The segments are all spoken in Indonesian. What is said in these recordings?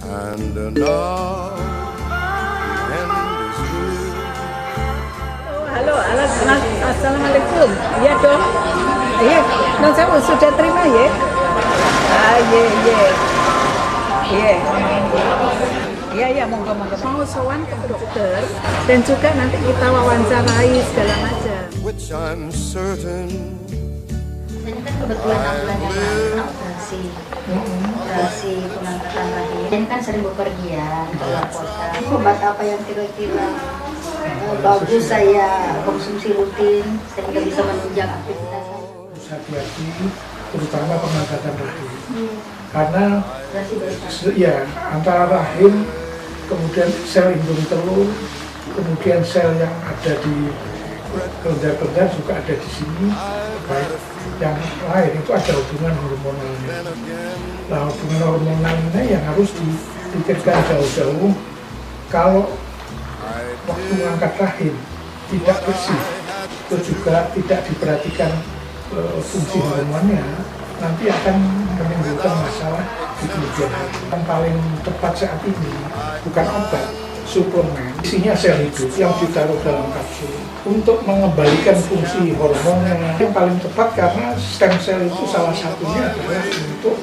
And now the end is here. Halo, assalamualaikum. Iya dong. Iya, non saya sudah terima ya. Iya, monggo. Mau sowan ke dokter dan juga nanti kita wawancarai segala macam. Which I'm certain Ini kan kebetulan bulan yang lalu kena operasi pengangkatan rahim. Ini kan sering bepergian ke luar kota. Obat apa yang kira-kira bagus saya konsumsi rutin sehingga bisa menunjang aktivitas saya? Hati-hati, terutama pengangkatan rahim. Karena ya antara rahim, kemudian sel indung telur, kemudian sel yang ada di kelenjar-kelenjar juga ada di sini, baik yang lain itu ada hubungan hormonalnya. Nah, hubungan hormonalnya yang harus dipikirkan jauh-jauh. Kalau waktu mengangkat rahim tidak bersih, itu juga tidak diperhatikan fungsi hormonnya, nanti akan menimbulkan masalah di kemudian hari. Yang paling tepat saat ini bukan obat, suplemen, isinya sel hidup yang ditaruh dalam kapsul untuk mengembalikan fungsi hormonnya. Yang paling tepat karena stem cell itu salah satunya adalah untuk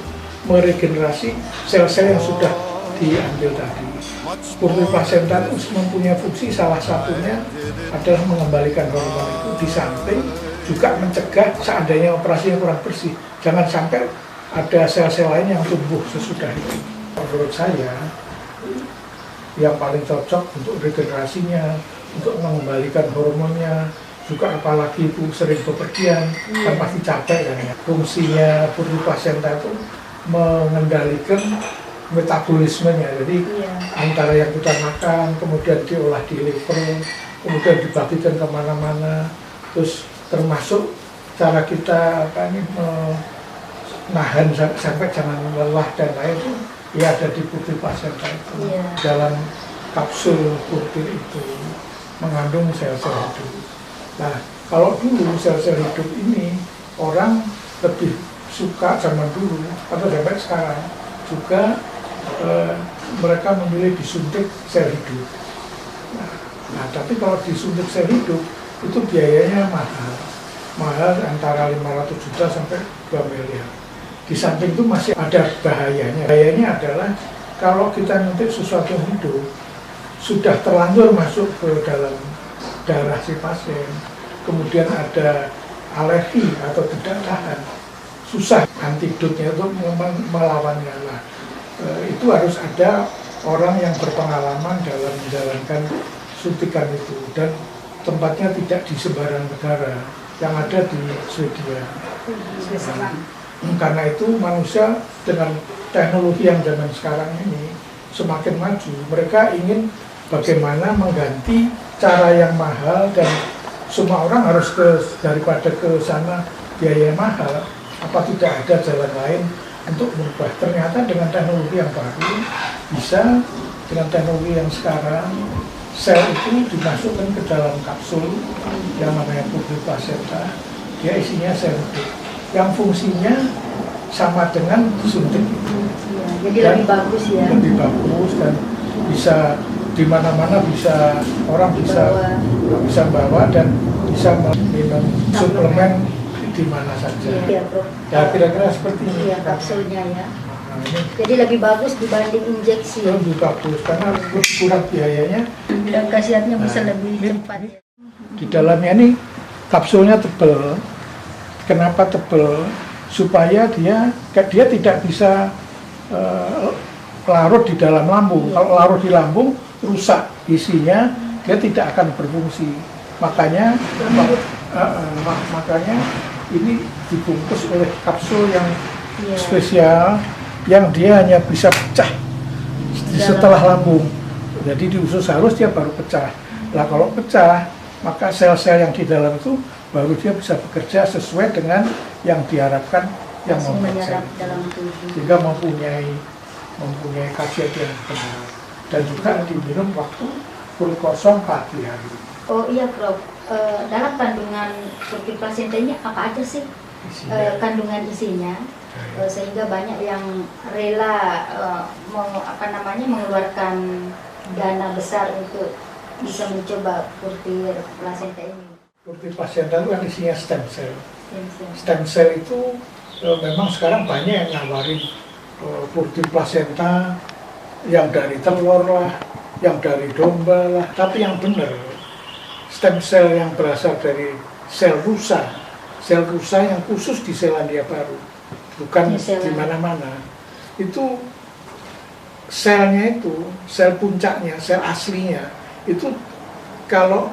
meregenerasi sel-sel yang sudah diambil tadi. Purpura placenta itu mempunyai fungsi salah satunya adalah mengembalikan hormon itu, di samping juga mencegah seandainya operasinya kurang bersih, jangan sampai ada sel-sel lain yang tumbuh sesudah itu. Menurut saya yang paling cocok untuk regenerasinya, untuk mengembalikan hormonnya, juga apalagi itu sering bepergian, kan pasti capek kan ya. Fungsinya purpura placenta itu mengendalikan metabolismenya, jadi antara yang kita makan, kemudian diolah di liver, kemudian dibagikan kemana-mana, terus termasuk cara kita menahan sampai jangan lelah dan lain itu ya ada di purpura placenta itu. Dalam kapsul purpura itu mengandung sel-sel hidup. Nah, kalau dulu sel-sel hidup ini orang lebih suka zaman dulu atau sampai sekarang juga mereka memilih disuntik sel hidup. Nah, tapi kalau disuntik sel hidup itu biayanya mahal antara 500 juta sampai 2 miliar. Di samping itu masih ada bahayanya. Bahayanya adalah kalau kita nyuntik sesuatu yang hidup sudah terlanjur masuk ke dalam darah si pasien, kemudian ada alergi atau tidak tahan, susah antidotnya untuk melawannya. Nah, itu harus ada orang yang berpengalaman dalam menjalankan suntikan itu, dan tempatnya tidak di sembarang negara, yang ada di Swedia. Karena itu manusia dengan teknologi yang zaman sekarang ini semakin maju, mereka ingin bagaimana mengganti cara yang mahal, dan semua orang harus daripada ke sana biaya mahal, apa tidak ada jalan lain untuk merubah. Ternyata dengan teknologi yang baru bisa, dengan teknologi yang sekarang, sel itu dimasukkan ke dalam kapsul yang namanya purpura placenta. Dia isinya sel hidup yang fungsinya sama dengan disuntik itu. Jadi lebih bagus ya. Lebih bagus, dan bisa di mana-mana, bisa orang bisa bawa dan bisa minum suplemen di mana saja. Iya, Bro. Ya kira-kira seperti ini. Iya, kapsulnya ya. Nah, ini Jadi lebih bagus dibanding injeksi. lebih bagus karena kurang biayanya. Dan khasiatnya bisa Nah, lebih ini- cepat. Di dalamnya ini kapsulnya tebal. Kenapa tebal? Supaya dia tidak bisa larut di dalam lambung. Kalau larut di lambung rusak isinya, dia tidak akan berfungsi. Makanya ini dibungkus oleh kapsul yang spesial, yang dia hanya bisa pecah setelah lambung. Jadi di usus halus dia baru pecah. Nah kalau pecah, maka sel-sel yang di dalam itu baru dia bisa bekerja sesuai dengan yang diharapkan, yang Langsung membuat menyerap sel. dalam tubuh. Sehingga mempunyai khasiat yang benar, dan juga diminum waktu kulit kosong pagi hari. Oh iya, Prof. Dalam kandungan purpura placenta ini apa aja sih kandungan isinya? sehingga banyak yang rela mengeluarkan dana besar untuk bisa mencoba kurtir plasenta ini. Kurtir plasenta itu kan isinya stem cell. Stem cell itu memang sekarang banyak yang nawarin kurtir plasenta yang dari telur lah, yang dari domba lah. Tapi yang benar, stem cell yang berasal dari sel rusa yang khusus di Selandia Baru, bukan di mana-mana. Itu selnya itu, sel puncaknya, sel aslinya, itu kalau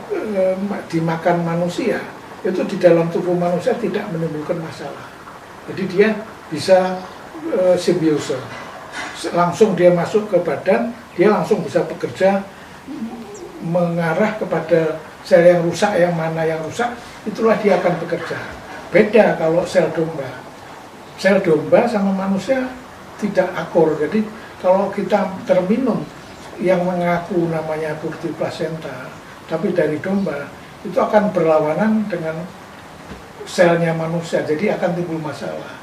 dimakan manusia, itu di dalam tubuh manusia tidak menimbulkan masalah. Jadi dia bisa simbiose. Langsung dia masuk ke badan, dia langsung bisa bekerja mengarah kepada sel yang rusak, yang mana yang rusak, itulah dia akan bekerja. Beda kalau sel domba. Sel domba sama manusia tidak akur. Jadi kalau kita terminum yang mengaku namanya kurtir plasenta, tapi dari domba, itu akan berlawanan dengan selnya manusia, jadi akan timbul masalah.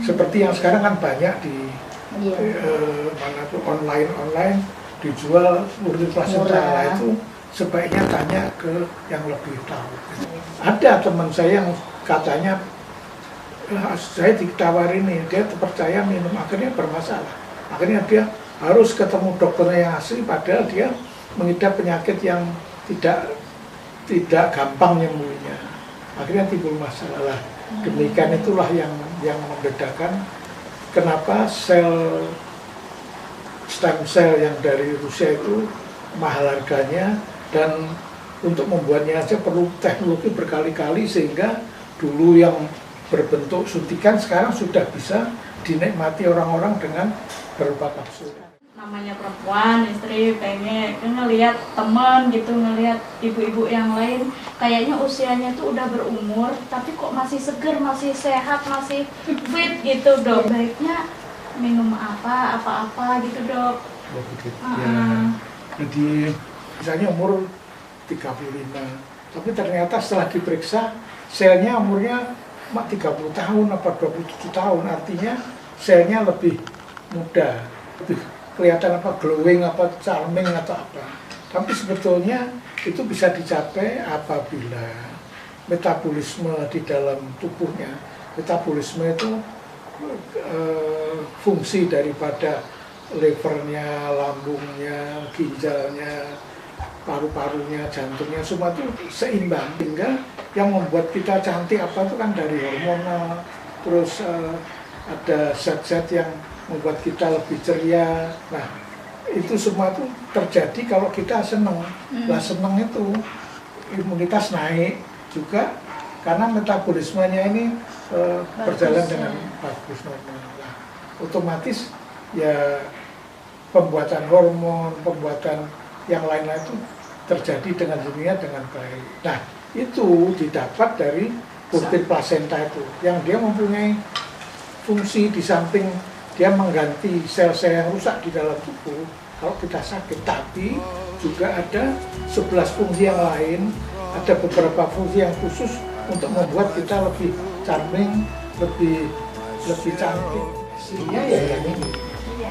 Seperti yang sekarang kan banyak di mana tuh online dijual kurtir plasenta, itu sebaiknya tanya ke yang lebih tahu. Ada teman saya yang katanya saya ditawarin ini, dia percaya minum, akhirnya bermasalah. Akhirnya dia harus ketemu dokternya yang asli, padahal dia mengidap penyakit yang tidak gampang nyembuhnya. Akhirnya timbul masalah. Demikian itulah yang membedakan kenapa stem cell yang dari Rusia itu mahal harganya, dan untuk membuatnya aja perlu teknologi berkali-kali, sehingga dulu yang berbentuk suntikan sekarang sudah bisa dinikmati orang-orang dengan berupa kapsul. Namanya perempuan, istri pengen ngelihat teman gitu, ngelihat ibu-ibu yang lain kayaknya usianya tuh udah berumur tapi kok masih seger, masih sehat, masih fit gitu dok. Baiknya minum apa gitu dok. Oh, begitu. Ya, jadi misalnya umur 35, tapi ternyata setelah diperiksa selnya umurnya 30 tahun apa 27 tahun, artinya selnya lebih muda, lebih kelihatan apa glowing, apa charming atau apa. Tapi sebetulnya itu bisa dicapai apabila metabolisme di dalam tubuhnya, metabolisme itu fungsi daripada levernya, lambungnya, ginjalnya, paru-parunya, jantungnya, semua itu seimbang. Sehingga yang membuat kita cantik apa itu kan dari hormonal, terus ada zat-zat yang membuat kita lebih ceria. Nah, itu semua itu terjadi kalau kita senang. Lah senang itu imunitas naik juga karena metabolismenya ini berjalan dengan bagus, normal. Nah, otomatis ya pembuatan hormon, pembuatan yang lain-lain itu terjadi dengan sendirinya dengan baik. Nah, itu didapat dari kurtir plasenta itu, yang dia mempunyai fungsi di samping dia mengganti sel-sel yang rusak di dalam tubuh kalau kita sakit, tapi juga ada 11 fungsi yang lain, ada beberapa fungsi yang khusus untuk membuat kita lebih charming, lebih cantik. Aslinya ya yang ini.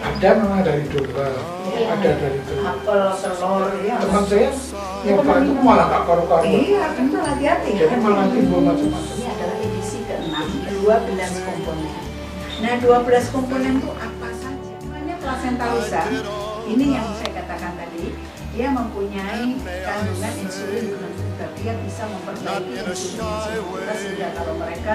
Ada memang dari domba, ada dari Apel, telur, ya. teman saya yang itu malah gak karu-karuan. Iya, tentu hati-hati. Jadi malah timbul macam-macam. Ini adalah edisi ke-6, 12 komponen. Nah, 12 komponen itu apa saja? Namanya plasenta rusa. Ini yang saya katakan tadi, dia mempunyai kandungan insulin juga. Dia bisa memperbaiki insulin kita sehingga kalau mereka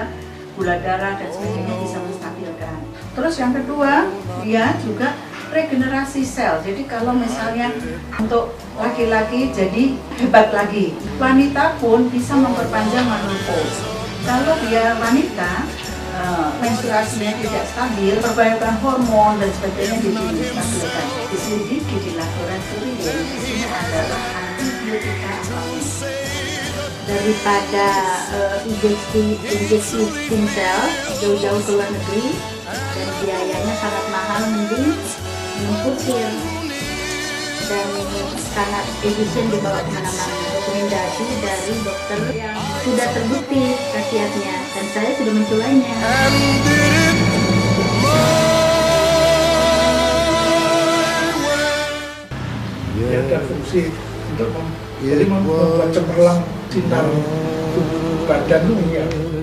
gula darah dan sebagainya bisa menstabilkan. Terus yang kedua, dia juga regenerasi sel. Jadi kalau misalnya untuk laki-laki jadi hebat lagi, wanita pun bisa memperpanjang menopause. Kalau dia wanita, menstruasinya tidak stabil, perbaikan hormon dan sebagainya distabilkan. Diselidiki di laboratorium, ini adalah antibiotika alami. Daripada injeksi stem cell jauh-jauh ke luar negeri dan biayanya sangat mahal, mending minum kurtir, dan sangat efisien dibawa kemana-mana. Rekomendasi dari dokter yang sudah terbukti khasiatnya dan saya sudah mencobanya. berfungsi untuk jadi membuat cemerlang sinar tubuh badan tuh ya.